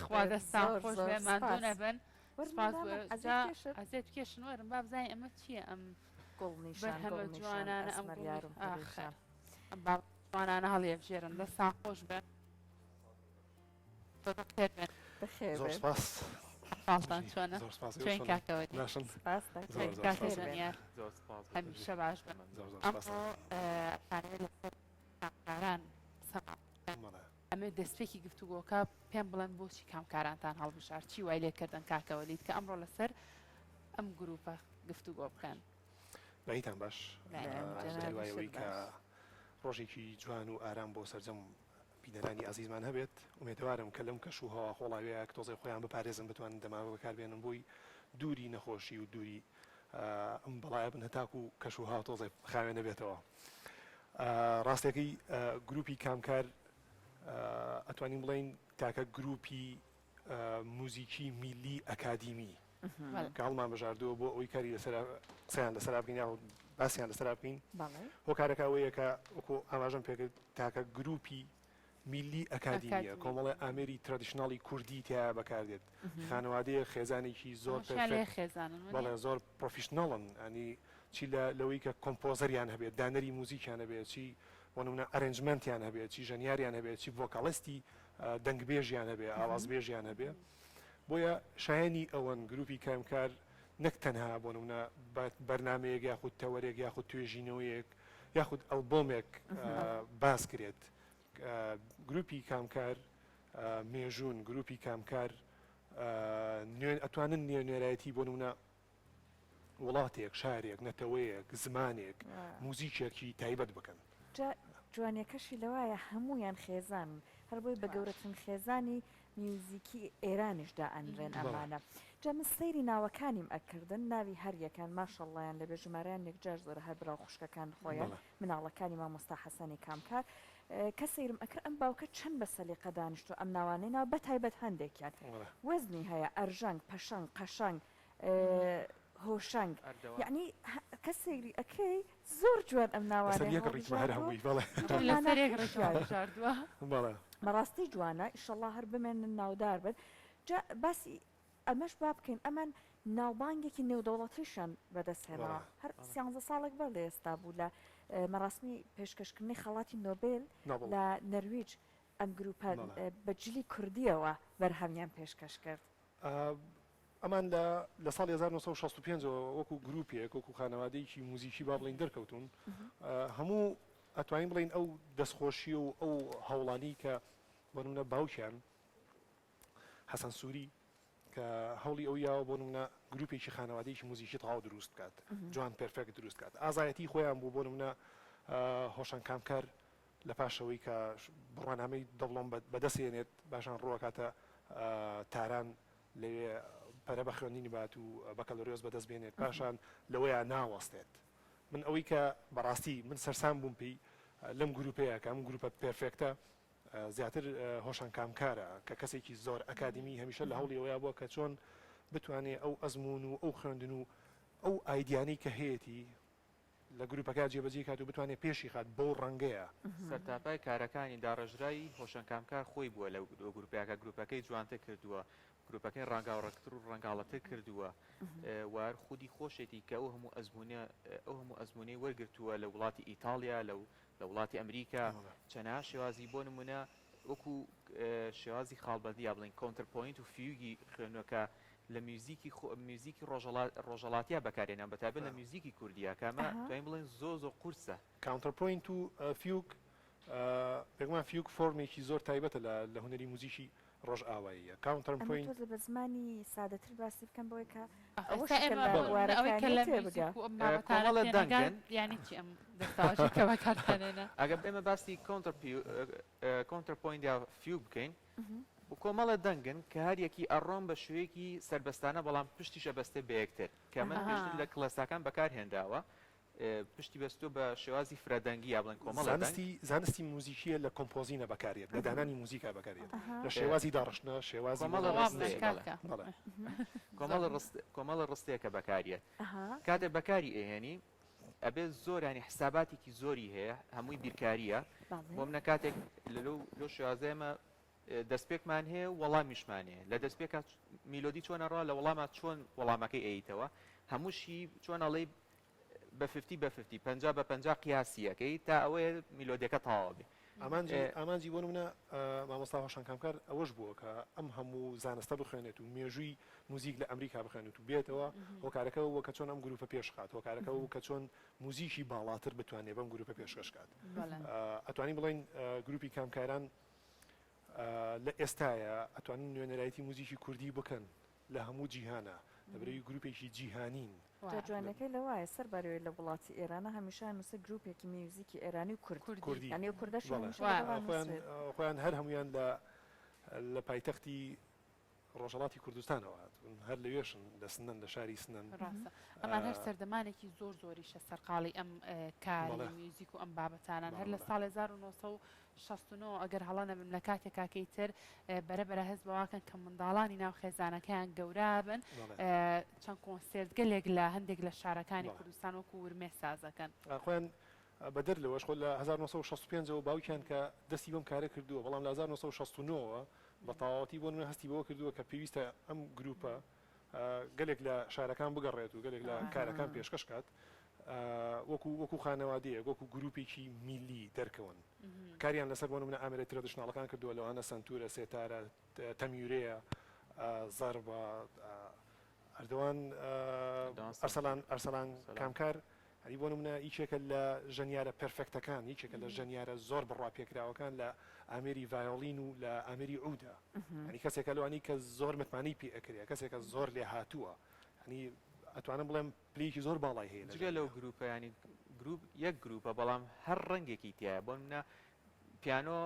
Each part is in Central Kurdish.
خوا دەستان خۆش بێ ماندوو نەبن ئەزێت کێشن وەرم با بزانین ئەمە چییە ئەم بەرهەمە جوانانە ئەم جوانانە هەڵێبژێرن دەستان خۆش بێن زۆر سپاس پاڵتان چۆنە چۆن کاکەوەری هەمیشە باش بن ئەمڕۆ کامکاران ئەمە دەستپێکی گفتوگۆکە پێم بڵێن بۆچی کامکارانتان هەڵبژار چی وای لێکردن کاکەوەلیت کە ئەمڕۆ لەسەر ئەم گروپە گفتوگۆ بکەن بەیتان باش دوایەوەی کە ڕۆژێکی جوان و ئارام بۆ سەرجەم بینەرانی ئازیزمان هەبێت ومێدەوارم کە لەم کەشوهەوە خۆڵاوەیە کە تۆزەی خۆیان بپارێزن بتوانن دەماوە بەکاربێنن بۆی دووری نەخۆشی و دووری ئەم بەڵایە بن هەتاکو و کەشوها تۆزەی خاوێ نەبێتەوە ڕاستەکەی گروپی کامکار ئەتوانین بڵین تاکە گروپی موزیکی میلی ئەکادیمی کە هەڵمان بەژاردووە بۆ ئەوی کاری قسەیان لەسەر بکەین یا باسییان لەسەر بکەین هۆکارەکە ئەوەیە کە وەکو ئاماژەم پێکرد تاکە گروپی میلی ئەکادیمیە کۆمەڵی ئامێری ترادیشناڵی کوردی تیا بەکاردێت خانەوادەیە خێزانێکی زۆر بەڵێ زۆر پرۆفیشنەڵن ئەنی چی لەوەی کە کۆمپۆزەریان هەبێت دانەری موزیکیان هەبێت چی وەنمونە ئەرنجمنتیان هەبێت چی ژەنیاریان هەبێت چی ڤۆکاڵیستی دەنگبێژیان هەبێت ئاوازبێژیان هەبێت بۆیە شایانی ئەوەن گروپی کامکار نەک تەنها بۆ نمونە بەرنمەیەک یاخود تەوەرێک یاخود توێژینەوەیەک یاخود ئەلبۆمێک باس کرێت گروپی کامکار مێژوون گروپی کامکار ئەتوانن نوێنەرایەتی بۆ نمونە وڵاتێک شارێک نەتەوەیەک زمانێک موزیکێکی تایبەت بکەن جوانیەکەشی لەوایە هەمویان خێزان هەر بۆی بە گەورەترین خێزانی میوزیکی ئێرانیشدا ئەنرێن ئەمانە جەمە سەیری ناوەکانیم ئەکردن ناوی هەریەکان ماشەڵڵیان لەبێ ژمارەیان یەکجار زۆر هەر براو خوشکەکان خۆیان مناڵەکانی مامۆستا حەسەنی کامکار کە سەیرم ئەکرد ئەم باوکە چەند بە سەلیقە دانیشتو ئەم ناوانەی ناو بەتایبەت هەندێکیان وەزنی هەیە ئەرژەنگ پەشەنگ قەشەنگ هۆشنگ یعنی کە سەیری ئەەکەی زۆر جوان ئەم ناوانەیە بەڕاستی جوانە ئیشەڵڵا هەر بمێنن ناودار بن باسی ئەمەش با بکەین ئەمان ناوبانگێکی نێودەوڵەتیشان بەدەستهێنەوە هەر 13 ساڵێک بەر لە ئێستا بوو لە مەڕاستمی پێشکەشکردنی خەڵاتی نۆبێل لە نەرویج ئەم گروپە بەجلی کوردیەوە بەرهەمیان پێشکەش کرد ئەمان لە ساڵی 1965 وەکو گروپێک وەکو خانەوادەیەکی موزیکی با بڵین دەرکەوتون هەموو ئەتوانین بڵین ئەو دەستخۆشی و ئەو هەوڵانی کە بۆنمونە باوکیان حەسەن سووری کە هەوڵی ئەو یاوە بۆ نمونە گروپێکی خانەوادەیەکی موزیکی تەواو دروست بکات جوان پێرفێکت دروست کات ئازایەتی خۆیان بوو بۆ نمونە هۆشان کامکار لە پاشەوەی کە بڕوانامەی دەوڵۆم بەدەستێنێت باشان ڕوەکاتە تاران لەوێ پەرە بە خوێندنی بات و بەکەلۆریۆز بەدەست بێنێت پاشان لەوەیە ناوەستێت من ئەوەی کە بەڕاستی من سەرسان بووم پێی لەم گروپەیە کە ئەم گروپە پێرفێکتە زیاتر هۆشان کامکارە کە کەسێکی زۆر ئەکادمی هەمیشە لە هەوڵی ئەوەیە بووە کە چۆن بتوانێت ئەو ئەزمون و ئەو خوێندن و ئەو ئایدیانەی کە هەیەی لە گروپەکە جێبەجێ کات و بتوانێت پێشی خات بەو ڕەنگەیە سەرتاپای کارەکانی داڕژرایی هۆشان کامکار خۆی بووە لە گروپەکە گروپەکەی جوانتر کردووە گروپەکەی ڕنگاوڕەکتر و ڕنگاڵەتر کردووە وار خودی خۆشێتی کە ئەو هەموو ئەزمونەی وەرگرتووە لە وڵاتی ئیتالیا لە وڵاتی ئەمریکا چەنە شێوازی بۆ نمونە وەکو شێوازی خاڵبەندی یا بڵین کۆنترپۆینت و فیوگی خوێنوەکە لە میوزیکی ڕۆژەڵاتیە بەکارێنان بەتابێت لە میوزیکی کوردیە کامە توانین بڵێن زۆر قورسە کاونترپۆینت و فیوگ پێگومان فیوگ فۆرمێکی زۆر تایبەتە لە هونەری موزیکی ڕۆژ ئاواییە کاونترپۆینت بە زمانی سادەتر باسی بکەم بۆی کە ینی چی ئەم دەستاوەکە بەکارهێنە ئەگەر ئێمە باسی کۆنترپۆینت یا فیوگ بکەین و کۆمەڵە دەنگن کە هەریەکی ئەڕۆم بە شوەیەکی سربەستانە بەڵام پشتیشە بەستێ بەیەکتر کە من پشت لە کلەساکان بەکارهێنداوە پشتی بەستۆ بە شێوازی فرەدەنگی یا بڵێن کۆمەڵ زانستی موزیکیە لە کۆمپۆزینە بەکارێت لە دانانی موزیکا بەکارێت لە شێوازی داڕشنە شێوازی کۆمەڵە ڕستەیەکە بەکارێت کاتێک بەکاری ئێهێنی ئەبێت زۆرانی حساباتێکی زۆری هەیە هەمووی بیرکاریە بۆ منە کاتێک لەو شێوازەیەمە دەستپێکمان هەیە وەڵامیشمان هەیە لە دەستپێکە میلۆدی چۆنەڕە لە وەڵامە چۆن وەڵامەکەی ئەیتەوە هەمووشی چۆن ئەڵێ بە 50 بە 50 قیاسیەکەی تا ئەوەیە میلۆدیەکە تەواو بێ. ئامانجی بۆ منە مامۆستا هۆشان کامکار ئەوەش بووە کە ئەم هەموو زانستە بخوێنێت و مێژووی موزیک لە ئەمریکا بخوێنێت و بێتەوە هۆکارەکە وە کە چۆن ئەم گروپە پێشخات هۆکارەکە و کە چۆن موزیکی باڵاتر بتوانێت بەم گروپە پێشکەشکات. ئەتوانین بڵین گروپی کامکاران لە ئێستاە ئەتوانین نوێنەرایەتی موزیکی کوردی بکەن لە هەموو جیهانە لەبەرەوەی گروپێکی جیهانین. جوانەکەی لەوایە سەر بەروێ لە وڵاتی ئێرانە هەمیشان نووسە گروپێکی میوزیکی ئێرانی و کوردی ئەنێ کوردەش خۆیان هەر هەمویان لە پایتەختی ڕۆژهەڵاتی کوردستانەوە هەر لەوێشن لە سنەن لە شاری سنەن ئەمان هەر سەردەمانێکی زۆریشە سەرقاڵی ئەم کاری میوزیک و ئەم بابەتانان هەر لە ساڵی 1969 ئەگەر هەڵە نەبم لە کاتێک کاکەی تر بەرەبەرە هەست بەواکەن کە منداڵانی ناو خێزانەکەیان گەورابن چەند کۆنسێرت گەلێک لە هەندێک لە شارەکانی کوردستان وەکو ورمێ سازەکەن خۆیان بەدەر لەوەش خۆ لە 1965ەوە باوکیان کە دەستی بەم کارە کردووە بەڵام لە 1969ەوە بە تەواوەتی بۆ هەستی بەوە کردووە کە پێویستە ئەم گروپە گەلێک لە شارەکان بگەڕێت و گەلێک لە کارەکان پێشکەش کات وەکو خانەوادەیە وەکو گروپێکی میلی دەرکەون کاریان لەسەر بۆ منە ئامێرە ترەدیشناڵەکان کردووە لەوانە سنتورە سێتارە تەمیورەیە زەربە ئەردەوان ئەرسەلان کامکار هەری بۆ منە هیچێکە لە ژەنیارە پەرفێکتەکان هیچێکە لە ژەنیارە زۆر بڕاپێکراوەکان لە ئامێری ڤایۆڵین و لە ئامێری عودا هەنی کەسێکە لەوانی کە زۆر متمانی پێ ئەکرێ کەسێکە زۆر لێ هاتووە هەنی ئەتوانم بڵێم پلێکی زۆر باڵای هەیە جگە لەو گروپە ینی گروپ یەک گروپە بەڵام هەر ڕەنگێکی تایە بۆ منە پیانۆ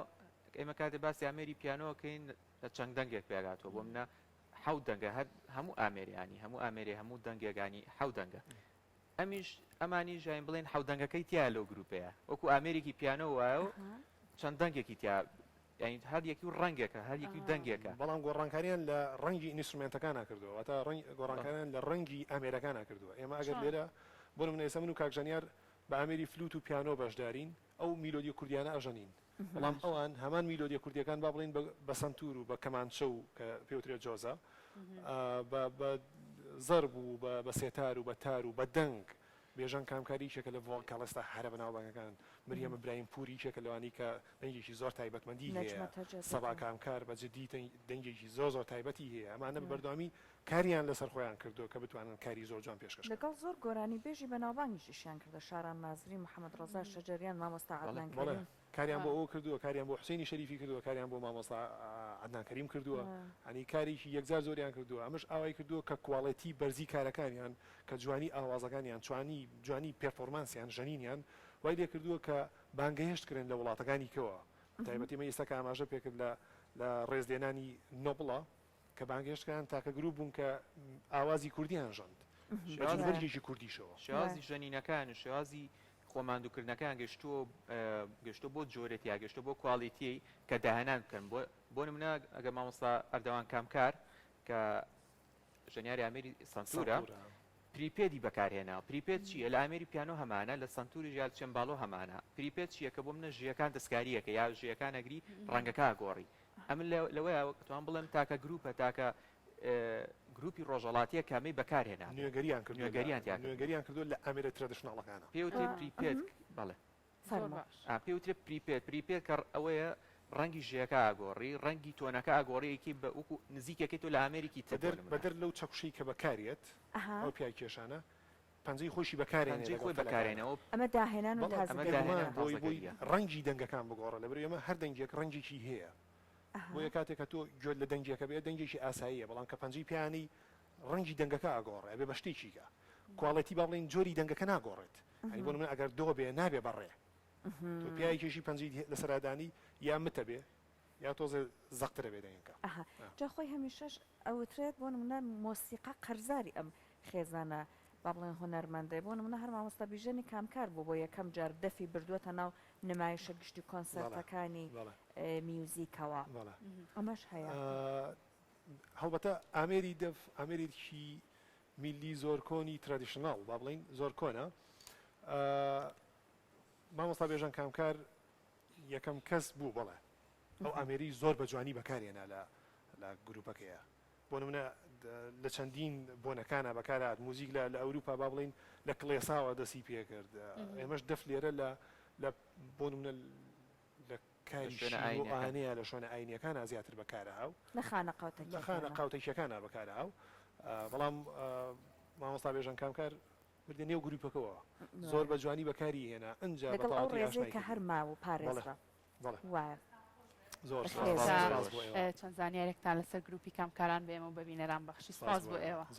ئێمە کاتێ باسی ئامێری پیانۆکەین لە چەند دەنگێک پێگاتوە بۆ منە حەوت دەنگە هەموو ئامێریانی هەموو ئامێری هەموو دەنگێکانی حەوت دەنگە ئەمانی ژین بڵێن حەودەنگەکەی تیا لەو گروپەیە وەکو ئامێرێکی پیانۆ وایە و چەند دەنگێکی تیا هەر یەکی و ڕەنگێکە هەر یەکی و دەنگێکە بەڵام گۆڕانکاریان لە ڕەنگی ئینسترومنتەکان کردووە تا گۆڕانکاریان لە ڕەنگی ئامێرەکان کردووە ئێمە ئەگەر لێرە بۆ منە ئێستا من و کاکژەنیار بە ئامێری فلوت و پیانۆ بەشدارین ئەو میلۆدی کوردیانە ئەژەنین بەڵام ئەوان هەمان میلۆدی کوردیەکان با بڵین بە سنتور و بە کەمانچە و کە پێوترێت جۆزە بە زەرب و بە سێتار و بە تار و بە دەنگ بێژان کامکاری چێکە لە ڤۆڵکاڵستا هەرە بەناوبانگەکان مریەمە برایم پوری چێکە لەوانی کە دەنگێکی زۆر تایبەتمەندی هەیە سەبا کامکار بە جدی دەنگێکی زۆر تایبەتی هەیە ئەمانە بەردەوامی کاریان لەسەر خۆیان کردو کە بتوانن کاری زۆر جوان پێشکەش لەگەڵ زۆر گۆرانی بێژی بەناوبانگیشیان کردە شاران نازری محەممەد ڕۆزا شەجەریان مامۆستا عەدنان کەریم کاریان بۆ ئەو کردووە کاریان بۆ حوسێنی شەریفی کردووە کاریان بۆ مامۆستا عەدنان کەریم کردووە ئەنی کاریکی یەکجار زۆریان کردووە ئەمەش ئاوای کردووە کە کوواڵەتی بەرزی کارەکانیان کە جوانی ئاوازەکانیان جوانی پێرفۆرمانسیان ژەنینیان وای لێ کردووە کە بانگەهێشت کردن لە وڵاتەکانی کەوە تایبەتی مە ئێستا کە ئاماژە پێکرد لە ڕێزلێنانی نۆبڵە کە بانگەهێشتکان تاکە گروپ بوون کە ئاوازی کوردیان ژەند بەرجێکی کوردیشەوە شێوازی ژەنینەکان و شێوازی خۆماندووکردنەکان گەشتۆ بۆ جۆرێتی یا گەشتۆ بۆ کواڵیتی کە داهێنان بکەن بۆ نمونە ئەگەر مامۆستا ئەردەوان کامکار کە ژەنیاری ئامێری سنتورە پریپێدی بەکارهێنا پریپێت چیە لە ئامێری پیانۆ هەمانە لە سنتوری ژیال چێمباڵۆ هەمانە پریپێت چیە کە بۆ منە ژیەکان دەستکاریەکە یا ژیەکان ئەگری ڕەنگەکە گۆڕی ئەمن لەوەیە توان بڵێم تاکە گروپە تاکە گروپی ڕۆژەڵاتیە کامی بەکارهێنا نوێگەریان کردو لە ئامێرە ترەدیشناڵەکانە پێوتێ پریپێت بەڵێ پێوترێ پریپێت کە ئەوەیە ڕەنگی ژیەکە ئاگۆڕی ڕەنگی تۆنەکە ئاگۆڕەیەکی بە وەکو نزیکەکەی تۆ لە ئامێریکی بەدەر لەو چەکوشەی کە بەکارێت ئەو پیای کێشانە پەنجەی خۆشی بەکارێنێ خۆی بەکارێنەوە ئەمە داهێنان و بۆی ڕەنگی دەنگەکان بگۆڕە لەبەر ئێمە هەر دەنگێک ڕەنگێکی هەیە بۆیە کاتێکە تۆ گوێت لە دەنگێکە بێت دەنگێکی ئاساییە بەڵام کە پەنجەی پیانی ڕەنگی دەنگەکە ئاگۆڕێ بێ بەشتێکیکە کوواڵەتی با بڵێن جۆری دەنگەکە ناگۆڕێت هەنی بۆ من ئەگەر دۆ بێ نابێ بەڕێ تۆ پیاکێشی پەنجەی لەسەرادانی یا متە بێ یا تۆزە زەقترە بێ دەنگەکە جا خۆی هەمیشەش ئەوترێت بۆ نمونە مۆسیقا قەرزاری ئەم خێزانە با بڵێن هۆنەرمەندەی بۆ نمونە هەر مامۆستا بیژەنی کامکار بوو بۆ یەکەم جار دەفی بردووەتە ناو نمایشە گشتی کۆنسەرتەکانی میوزیکەوە ئەمەش هەیە هەڵبەتە ئامێری دەف ئامێرێکی میلی زۆر کۆنی ترادیشناڵ با بڵین زۆر کۆنە مامۆستا بێژەن کامکار یەکەم کەس بوو بڵێ ئەو ئامێری زۆر بە جوانی بەکارێنا لە گروپەکەیە بۆ نمونە لە چەندین بۆنەکانە بەکارات موزیک لە ئەوروپا با بڵین لە کڵێساوە دەسی پێ کرد ئێمەش دەف لێرە لە بۆ نمونە لە کاریشانەیە لە شوێنە ئاینیەکانە زیاتر بەکارە هاو لە خانە قاوتەکیەکانە بەکارە هاو بەڵام مامۆستا بێژن کامکار بردە نێو گروپەکەەوە زۆر بە جوانی بەکاری هێنا ئەنج کە هەر ماوە پارێزە وایە زۆر چەند زانیارێکتان لەسەر گروپی کامکاران بێمە و ببینەران بەخشی سپاس بۆ ئێوە